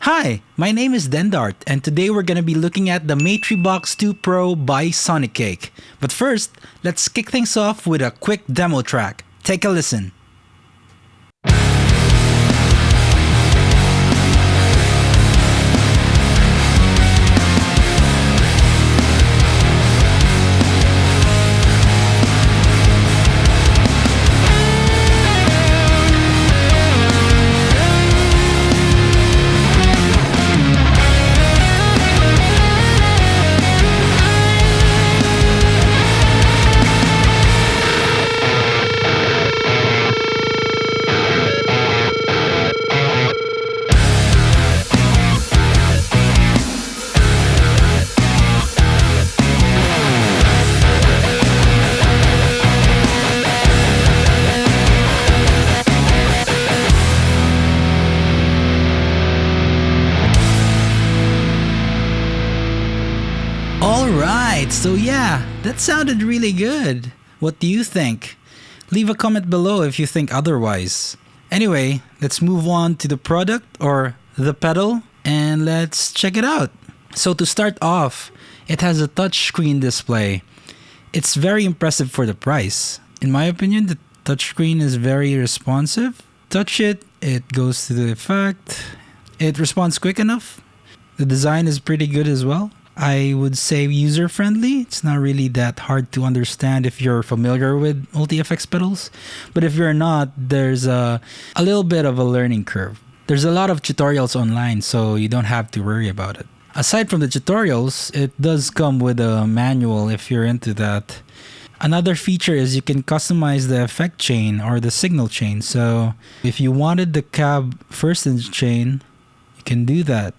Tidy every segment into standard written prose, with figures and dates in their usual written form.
Hi, my name is Dendart, and today we're gonna be looking at the Matribox 2 Pro by Sonicake. But first, let's kick things off with a quick demo track. Take a listen. Alright, so yeah, that sounded really good. What do you think? Leave a comment below if you think otherwise. Anyway, let's move on to the product or the pedal and let's check it out. So to start off, it has a touchscreen display. It's very impressive for the price. In my opinion, the touchscreen is very responsive. Touch it, it goes to the effect. It responds quick enough. The design is pretty good as well. I would say user-friendly. It's not really that hard to understand if you're familiar with multi-effects pedals. But if you're not, there's a little bit of a learning curve. There's a lot of tutorials online, so you don't have to worry about it. Aside from the tutorials, it does come with a manual if you're into that. Another feature is you can customize the effect chain or the signal chain. So if you wanted the cab first in chain, you can do that.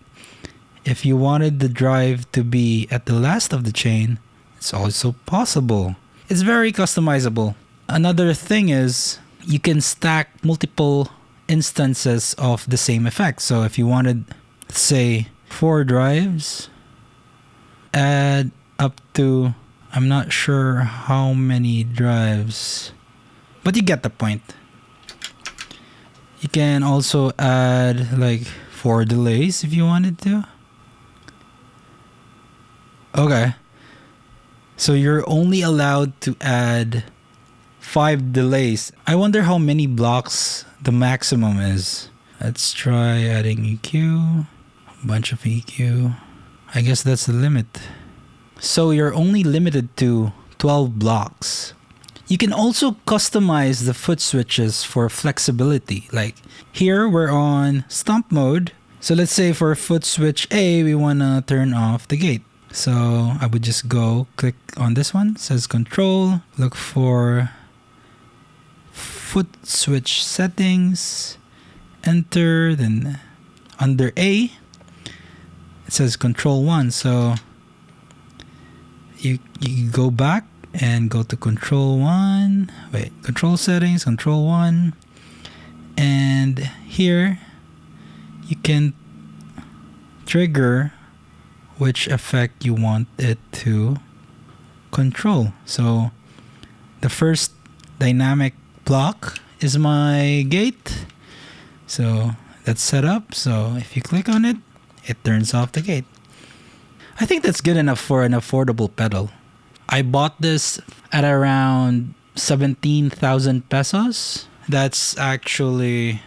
If you wanted the drive to be at the last of the chain, it's also possible. It's very customizable. Another thing is you can stack multiple instances of the same effect. So if you wanted, say, 4 drives, add up to, I'm not sure how many drives, but you get the point. You can also add like 4 delays if you wanted to. Okay, so you're only allowed to add 5 delays. I wonder how many blocks the maximum is. Let's try adding EQ, a bunch of EQ. I guess that's the limit. So you're only limited to 12 blocks. You can also customize the foot switches for flexibility. Like here we're on stomp mode. So let's say for foot switch A, we want to turn off the gate. So I would just go click on this one, it says control, look for foot switch settings, enter, then under A, it says control 1. So you go back and go to control 1, control settings, control 1, and here you can trigger which effect you want it to control. So the first dynamic block is my gate. So that's set up. So if you click on it, it turns off the gate. I think that's good enough for an affordable pedal. I bought this at around 17,000 pesos. That's actually,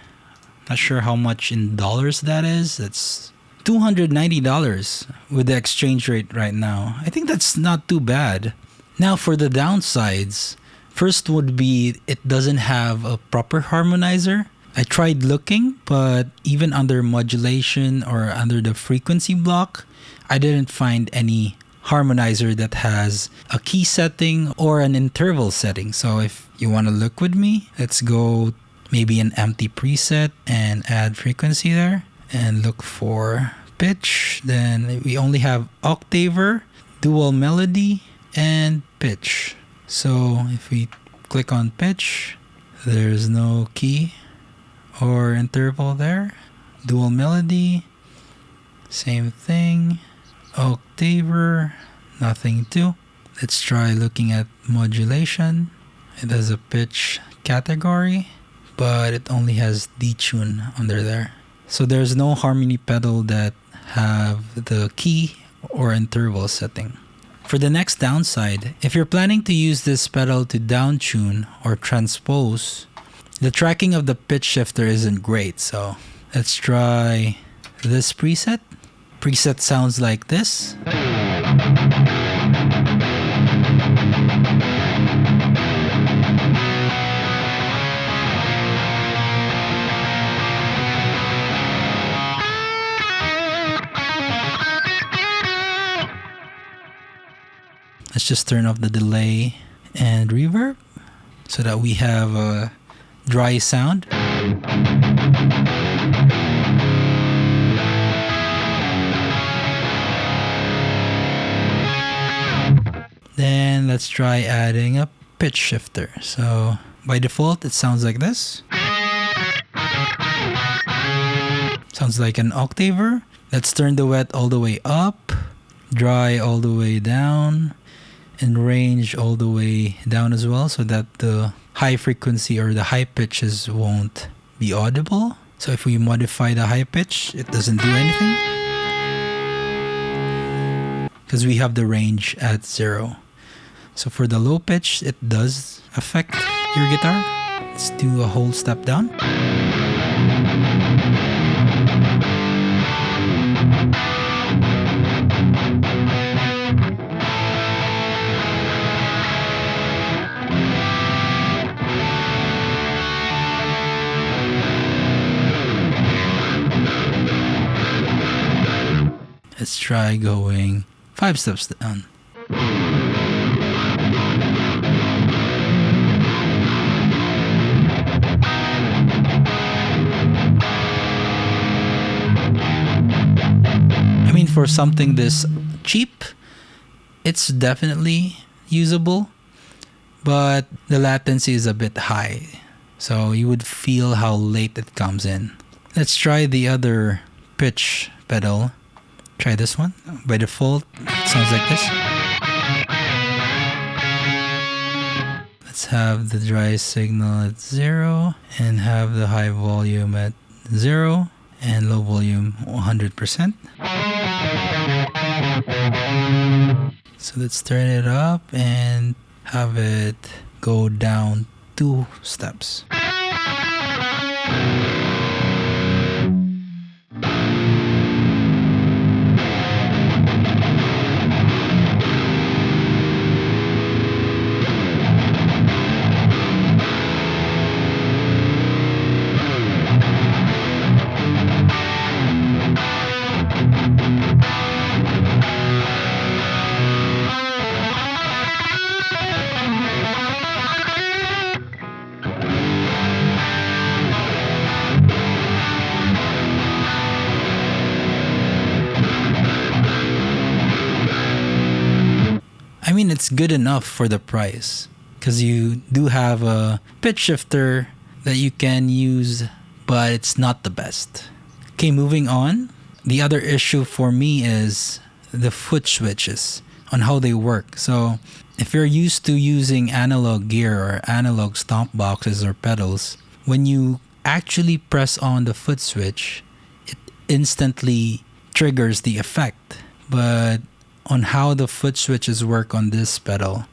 not sure how much in dollars that is. That's $290 with the exchange rate right now. I think that's not too bad. Now for the downsides, first would be it doesn't have a proper harmonizer. I tried looking, but even under modulation or under the frequency block, I didn't find any harmonizer that has a key setting or an interval setting. So if you want to look with me, let's go maybe an empty preset and add frequency there. And look for pitch. Then we only have octaver, dual melody, and pitch. So if we click on pitch, there's no key or interval there. Dual melody, same thing. Octaver, nothing too. Let's try looking at modulation. It has a pitch category, but it only has detune under there. So there's no harmony pedal that have the key or interval setting. For the next downside, if you're planning to use this pedal to down tune or transpose, the tracking of the pitch shifter isn't great. So let's try this preset. Preset sounds like this. Let's just turn off the delay and reverb so that we have a dry sound. Then let's try adding a pitch shifter. So by default, it sounds like this. Sounds like an octaver. Let's turn the wet all the way up, dry all the way down, and range all the way down as well, so that the high frequency or the high pitches won't be audible. So if we modify the high pitch, it doesn't do anything because we have the range at 0. So for the low pitch, it does affect your guitar. Let's do a whole step down. Let's try going 5 steps down. I mean, for something this cheap, it's definitely usable, but the latency is a bit high. So you would feel how late it comes in. Let's try the other pitch pedal. Try this one. By default, it sounds like this. Let's have the dry signal at 0 and have the high volume at 0 and low volume 100%. So let's turn it up and have it go down 2 steps. I mean, it's good enough for the price because you do have a pitch shifter that you can use, but it's not the best. Okay, moving on. The other issue for me is the foot switches on how they work. So if you're used to using analog gear or analog stomp boxes or pedals, when you actually press on the foot switch, it instantly triggers the effect. But on how the foot switches work on this pedal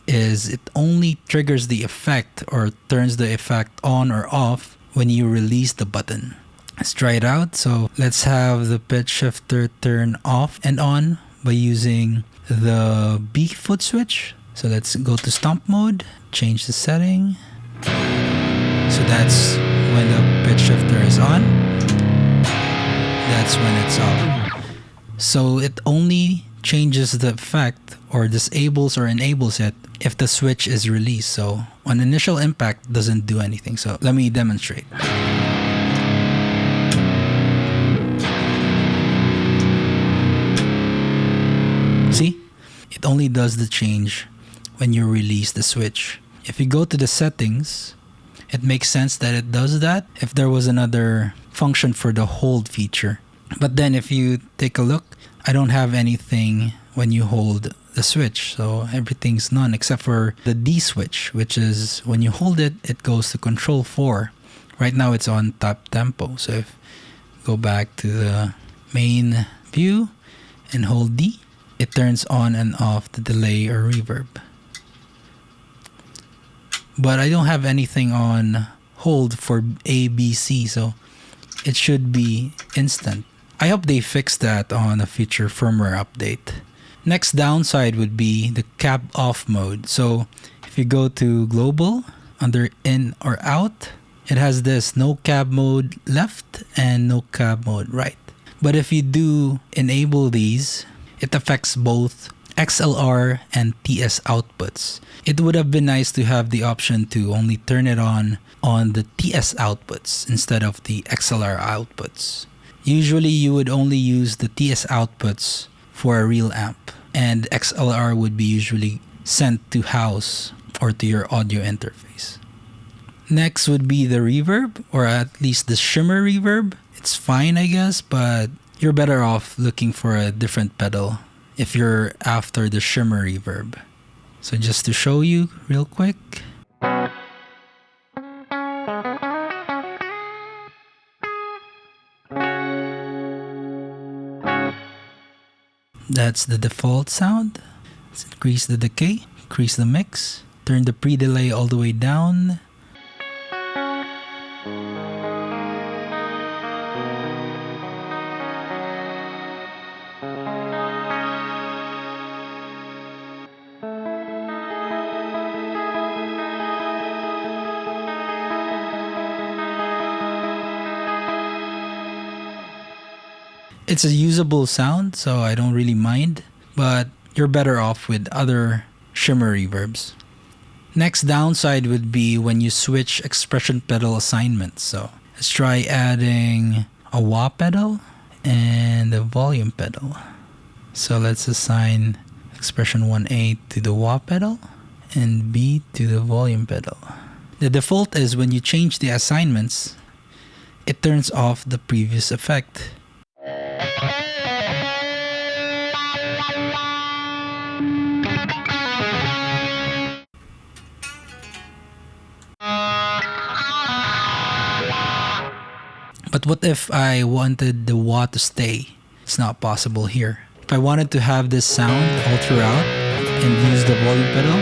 is it only triggers the effect or turns the effect on or off when you release the button. Let's try it out. So let's have the pitch shifter turn off and on by using the B foot switch. So let's go to stomp mode, change the setting. So that's when the pitch shifter is on. That's when it's off. So it only changes the effect or disables or enables it if the switch is released. So on initial impact, it doesn't do anything. So let me demonstrate. See? It only does the change when you release the switch. If you go to the settings, it makes sense that it does that if there was another function for the hold feature. But then if you take a look, I don't have anything when you hold the switch. So everything's none except for the D switch, which is when you hold it, it goes to control 4. Right now it's on top tempo. So if go back to the main view and hold D. It turns on and off the delay or reverb. But I don't have anything on hold for A, B, C, so it should be instant. I hope they fix that on a future firmware update. Next downside would be the cab off mode. So if you go to global, under in or out, it has this no cab mode left and no cab mode right. But if you do enable these, it affects both XLR and TS outputs. It would have been nice to have the option to only turn it on the TS outputs instead of the XLR outputs. Usually you would only use the TS outputs for a real amp, and XLR would be usually sent to house or to your audio interface. Next would be the reverb, or at least the shimmer reverb. It's fine, I guess, but you're better off looking for a different pedal if you're after the shimmer reverb. So just to show you real quick. That's the default sound. Let's increase the decay, increase the mix, turn the pre-delay all the way down. It's a usable sound, so I don't really mind, but you're better off with other shimmer reverbs. Next downside would be when you switch expression pedal assignments. So let's try adding a wah pedal and a volume pedal. So let's assign expression 1A to the wah pedal and B to the volume pedal. The default is when you change the assignments, it turns off the previous effect. But what if I wanted the wah to stay? It's not possible here. If I wanted to have this sound all throughout and use the volume pedal,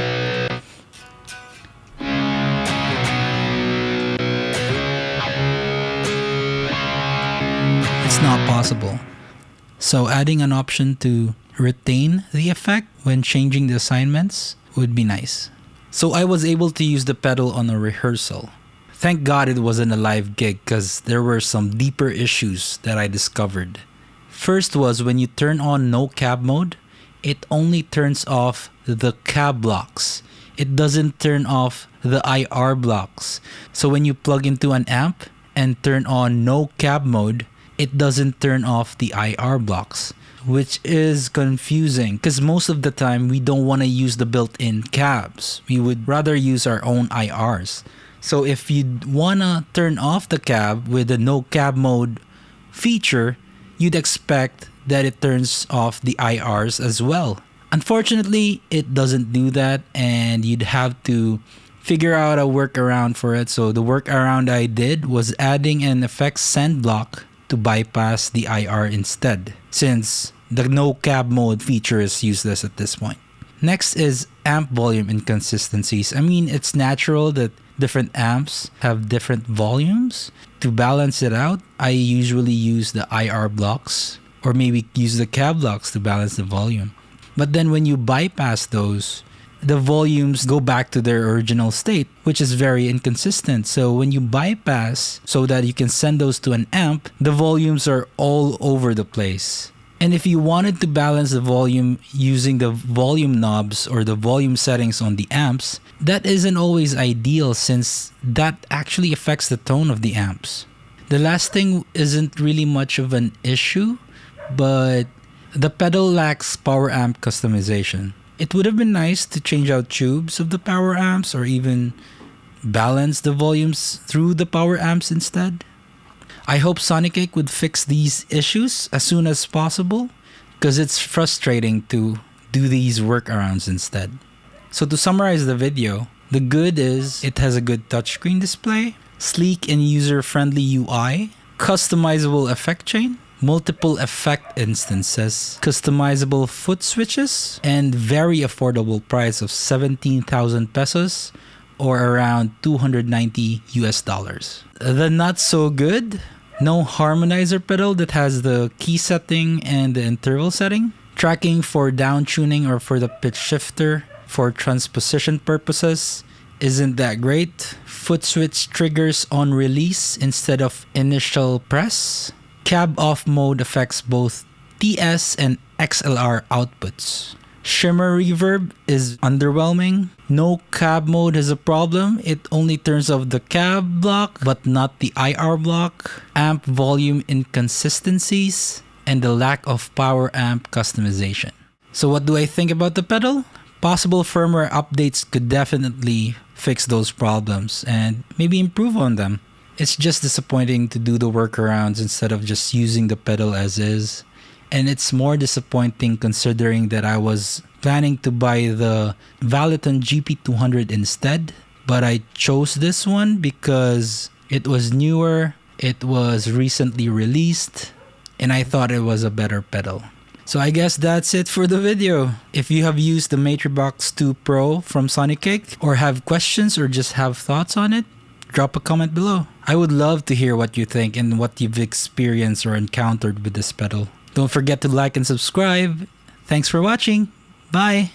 it's not possible. So adding an option to retain the effect when changing the assignments would be nice. So I was able to use the pedal on a rehearsal. Thank God it wasn't a live gig, because there were some deeper issues that I discovered. First was when you turn on no cab mode, it only turns off the cab blocks. It doesn't turn off the IR blocks. So when you plug into an amp and turn on no cab mode, it doesn't turn off the IR blocks, which is confusing because most of the time we don't want to use the built-in cabs. We would rather use our own IRs. So if you wanna turn off the cab with the no cab mode feature, you'd expect that it turns off the IRs as well. Unfortunately, it doesn't do that, and you'd have to figure out a workaround for it. So the workaround I did was adding an effects send block to bypass the IR instead, since the no cab mode feature is useless at this point. Next is amp volume inconsistencies. I mean, it's natural that different amps have different volumes. To balance it out, I usually use the IR blocks or maybe use the cab blocks to balance the volume. But then when you bypass those, the volumes go back to their original state, which is very inconsistent. So when you bypass so that you can send those to an amp, the volumes are all over the place. And if you wanted to balance the volume using the volume knobs or the volume settings on the amps, that isn't always ideal since that actually affects the tone of the amps. The last thing isn't really much of an issue, but the pedal lacks power amp customization. It would have been nice to change out tubes of the power amps or even balance the volumes through the power amps instead. I hope Sonicake would fix these issues as soon as possible because it's frustrating to do these workarounds instead. So to summarize the video, the good is it has a good touchscreen display, sleek and user-friendly UI, customizable effect chain, multiple effect instances, customizable foot switches, and very affordable price of 17,000 pesos or around 290 US dollars. The not so good, no harmonizer pedal that has the key setting and the interval setting, tracking for down tuning or for the pitch shifter for transposition purposes isn't that great. Foot switch triggers on release instead of initial press. Cab off mode affects both TS and XLR outputs. Shimmer reverb is underwhelming. No cab mode has a problem. It only turns off the cab block but not the IR block. Amp volume inconsistencies and the lack of power amp customization. So what do I think about the pedal? Possible firmware updates could definitely fix those problems and maybe improve on them. It's just disappointing to do the workarounds instead of just using the pedal as is. And it's more disappointing considering that I was planning to buy the Valiton GP200 instead. But I chose this one because it was newer, it was recently released, and I thought it was a better pedal. So I guess that's it for the video. If you have used the Matribox 2 Pro from Sonicake or have questions or just have thoughts on it, drop a comment below. I would love to hear what you think and what you've experienced or encountered with this pedal. Don't forget to like and subscribe. Thanks for watching. Bye!